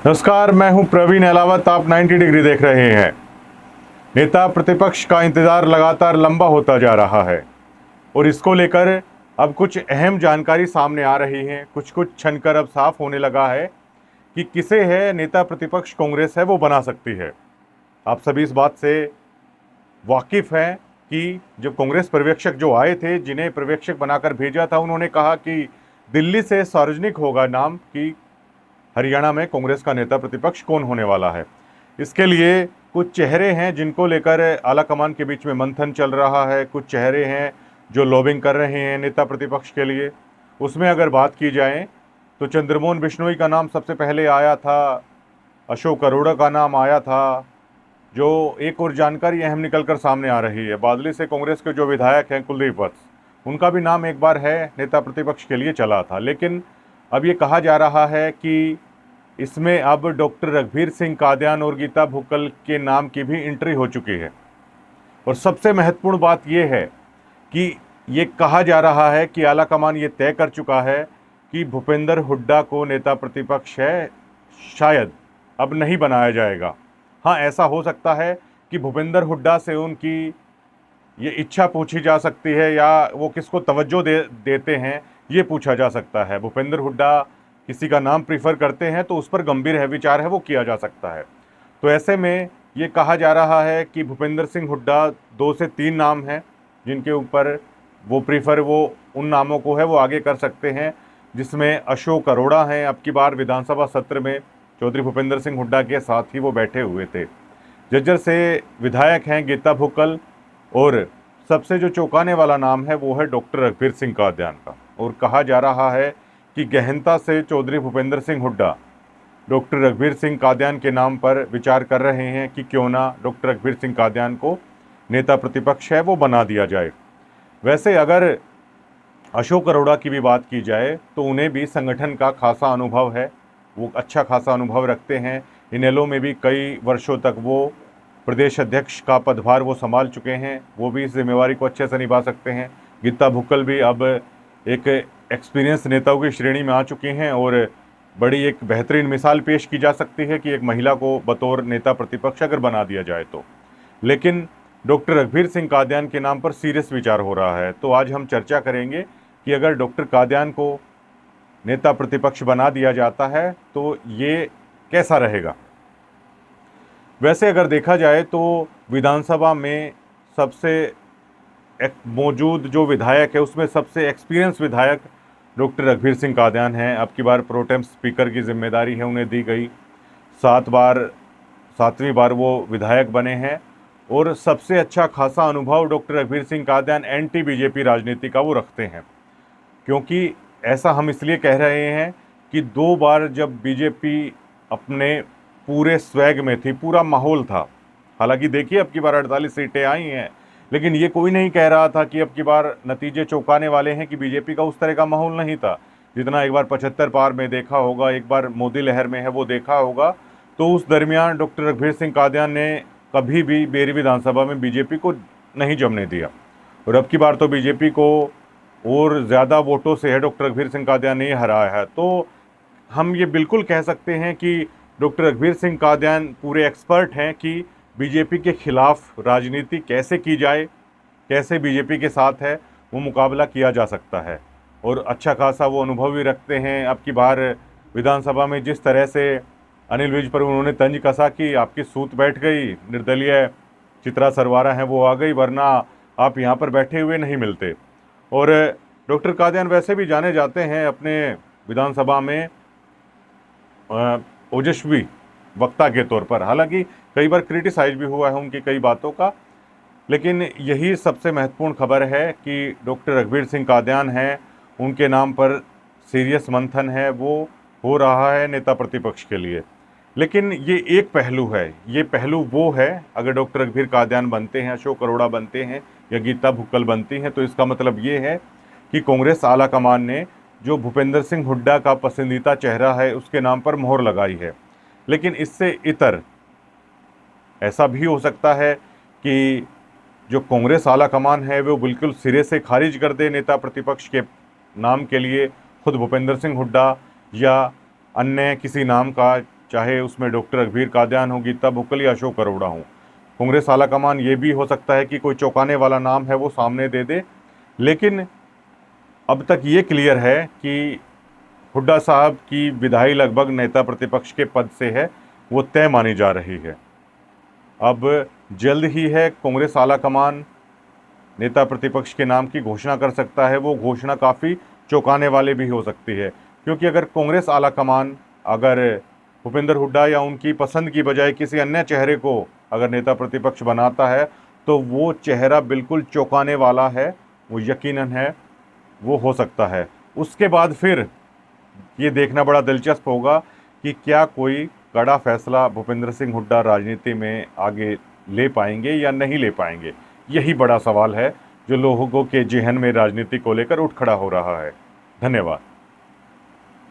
नमस्कार, मैं हूं प्रवीण अहलावत। आप 90 डिग्री देख रहे हैं। नेता प्रतिपक्ष का इंतजार लगातार लंबा होता जा रहा है और इसको लेकर अब कुछ अहम जानकारी सामने आ रही है। कुछ कुछ छनकर अब साफ होने लगा है कि किसे है नेता प्रतिपक्ष कांग्रेस है वो बना सकती है। आप सभी इस बात से वाकिफ हैं कि जो कांग्रेस पर्यवेक्षक जो आए थे, जिन्हें पर्यवेक्षक बनाकर भेजा था, उन्होंने कहा कि दिल्ली से सार्वजनिक होगा नाम कि हरियाणा में कांग्रेस का नेता प्रतिपक्ष कौन होने वाला है। इसके लिए कुछ चेहरे हैं जिनको लेकर आलाकमान के बीच में मंथन चल रहा है। कुछ चेहरे हैं जो लॉबिंग कर रहे हैं नेता प्रतिपक्ष के लिए। उसमें अगर बात की जाए तो चंद्रमोहन बिश्नोई का नाम सबसे पहले आया था, अशोक अरोड़ा का नाम आया था। जो एक और जानकारी अहम निकल कर सामने आ रही है, बादली से कांग्रेस के जो विधायक हैं कुलदीप वत्स, उनका भी नाम एक बार है नेता प्रतिपक्ष के लिए चला था। लेकिन अब ये कहा जा रहा है कि इसमें अब डॉक्टर रघुवीर सिंह कादियान और गीता भुक्कल के नाम की भी एंट्री हो चुकी है। और सबसे महत्वपूर्ण बात यह है कि ये कहा जा रहा है कि आलाकमान ये तय कर चुका है कि भूपेंद्र हुड्डा को नेता प्रतिपक्ष है शायद अब नहीं बनाया जाएगा। हाँ, ऐसा हो सकता है कि भूपेंद्र हुड्डा से उनकी ये इच्छा पूछी जा सकती है या वो किसको तवज्जो देते हैं ये पूछा जा सकता है। भूपेंद्र हुड्डा किसी का नाम प्रीफर करते हैं तो उस पर गंभीर है विचार है वो किया जा सकता है। तो ऐसे में ये कहा जा रहा है कि भूपेंद्र सिंह हुड्डा 2 से 3 नाम हैं जिनके ऊपर वो प्रीफर वो उन नामों को है वो आगे कर सकते हैं, जिसमें अशोक अरोड़ा हैं। अब की बार विधानसभा सत्र में चौधरी भूपेंद्र सिंह हुड्डा के साथ ही वो बैठे हुए थे। झज्जर से विधायक हैं गीता भुक्कल और सबसे जो चौंकाने वाला नाम है वो है डॉक्टर रघुवीर सिंह कादियान का। और कहा जा रहा है कि गहनता से चौधरी भूपेंद्र सिंह हुड्डा डॉक्टर रघुवीर सिंह कादियान के नाम पर विचार कर रहे हैं कि क्यों ना डॉक्टर रघुवीर सिंह कादियान को नेता प्रतिपक्ष है वो बना दिया जाए। वैसे अगर अशोक अरोड़ा की भी बात की जाए तो उन्हें भी संगठन का खासा अनुभव है, वो अच्छा खासा अनुभव रखते हैं। इनेलो में भी कई वर्षों तक वो प्रदेश अध्यक्ष का पदभार वो संभाल चुके हैं, वो भी इस जिम्मेवारी को अच्छे से निभा सकते हैं। गीता भुक्कल भी अब एक एक्सपीरियंस नेताओं की श्रेणी में आ चुके हैं और बड़ी एक बेहतरीन मिसाल पेश की जा सकती है कि एक महिला को बतौर नेता प्रतिपक्ष अगर बना दिया जाए तो। लेकिन डॉक्टर रघुवीर सिंह कादियान के नाम पर सीरियस विचार हो रहा है। तो आज हम चर्चा करेंगे कि अगर डॉक्टर कादियान को नेता प्रतिपक्ष बना दिया जाता है तो ये कैसा रहेगा। वैसे अगर देखा जाए तो विधानसभा में सबसे मौजूद जो विधायक है उसमें सबसे एक्सपीरियंस विधायक डॉक्टर रघुवीर सिंह कादियान हैं। अब की बार प्रोटेम स्पीकर की जिम्मेदारी है उन्हें दी गई। 7वीं बार वो विधायक बने हैं और सबसे अच्छा खासा अनुभव डॉक्टर रघुवीर सिंह कादियान एंटी बीजेपी राजनीति का वो रखते हैं। क्योंकि ऐसा हम इसलिए कह रहे हैं कि 2 बार जब बीजेपी अपने पूरे स्वैग में थी, पूरा माहौल था। हालांकि देखिए अब की बार 48 सीटें आई हैं, लेकिन ये कोई नहीं कह रहा था कि अब की बार नतीजे चौंकाने वाले हैं कि बीजेपी का उस तरह का माहौल नहीं था जितना एक बार 75 पार में देखा होगा, एक बार मोदी लहर में है वो देखा होगा। तो उस दरमियान डॉक्टर रघुवीर सिंह कादियान ने कभी भी बेरी विधानसभा में बीजेपी को नहीं जमने दिया और अब की बार तो बीजेपी को और ज़्यादा वोटों से है डॉक्टर रघुवीर सिंह कादियान ने हराया है। तो हम ये बिल्कुल कह सकते हैं कि डॉक्टर रघुवीर सिंह कादियान पूरे एक्सपर्ट हैं कि बीजेपी के खिलाफ राजनीति कैसे की जाए, कैसे बीजेपी के साथ है वो मुकाबला किया जा सकता है। और अच्छा खासा वो अनुभव भी रखते हैं। अब की बार विधानसभा में जिस तरह से अनिल विज पर उन्होंने तंज कसा कि आपकी सूत बैठ गई, निर्दलीय चित्रा सरवारा हैं वो आ गई, वरना आप यहाँ पर बैठे हुए नहीं मिलते। और डॉक्टर कादियान वैसे भी जाने जाते हैं अपने विधानसभा में ओजस्वी वक्ता के तौर पर। हालांकि कई बार क्रिटिसाइज भी हुआ है उनकी कई बातों का, लेकिन यही सबसे महत्वपूर्ण खबर है कि डॉक्टर रघुवीर सिंह कादियान हैं, उनके नाम पर सीरियस मंथन है वो हो रहा है नेता प्रतिपक्ष के लिए। लेकिन ये एक पहलू है, ये पहलू वो है अगर डॉक्टर रघुवीर कादियान बनते हैं, अशोक अरोड़ा बनते हैं या गीता भुक्कल बनती हैं तो इसका मतलब ये है कि कांग्रेस आलाकमान ने जो भूपेंद्र सिंह हुड्डा का पसंदीदा चेहरा है उसके नाम पर मोहर लगाई है। लेकिन इससे इतर ऐसा भी हो सकता है कि जो कांग्रेस आलाकमान है वो बिल्कुल सिरे से खारिज कर दे नेता प्रतिपक्ष के नाम के लिए खुद भूपेंद्र सिंह हुड्डा या अन्य किसी नाम का चाहे उसमें डॉक्टर अकबर कादियान हो, गीता बुक्कल या अशोक अरोड़ा हो। कांग्रेस आलाकमान ये भी हो सकता है कि कोई चौंकाने वाला नाम है वो सामने दे दे, लेकिन अब तक ये क्लियर है कि हुड्डा साहब की विदाई लगभग नेता प्रतिपक्ष के पद से है, वो तय मानी जा रही है। अब जल्द ही है कांग्रेस आलाकमान नेता प्रतिपक्ष के नाम की घोषणा कर सकता है। वो घोषणा काफ़ी चौंकाने वाले भी हो सकती है, क्योंकि अगर कांग्रेस आलाकमान अगर भूपेंद्र हुड्डा या उनकी पसंद की बजाय किसी अन्य चेहरे को अगर नेता प्रतिपक्ष बनाता है तो वो चेहरा बिल्कुल चौंकाने वाला है, वो यकीनन है, वो हो सकता है। उसके बाद फिर ये देखना बड़ा दिलचस्प होगा कि क्या कोई कड़ा फैसला भूपेंद्र सिंह हुड्डा राजनीति में आगे ले पाएंगे या नहीं ले पाएंगे। यही बड़ा सवाल है जो लोगों के जेहन में राजनीति को लेकर उठ खड़ा हो रहा है। धन्यवाद।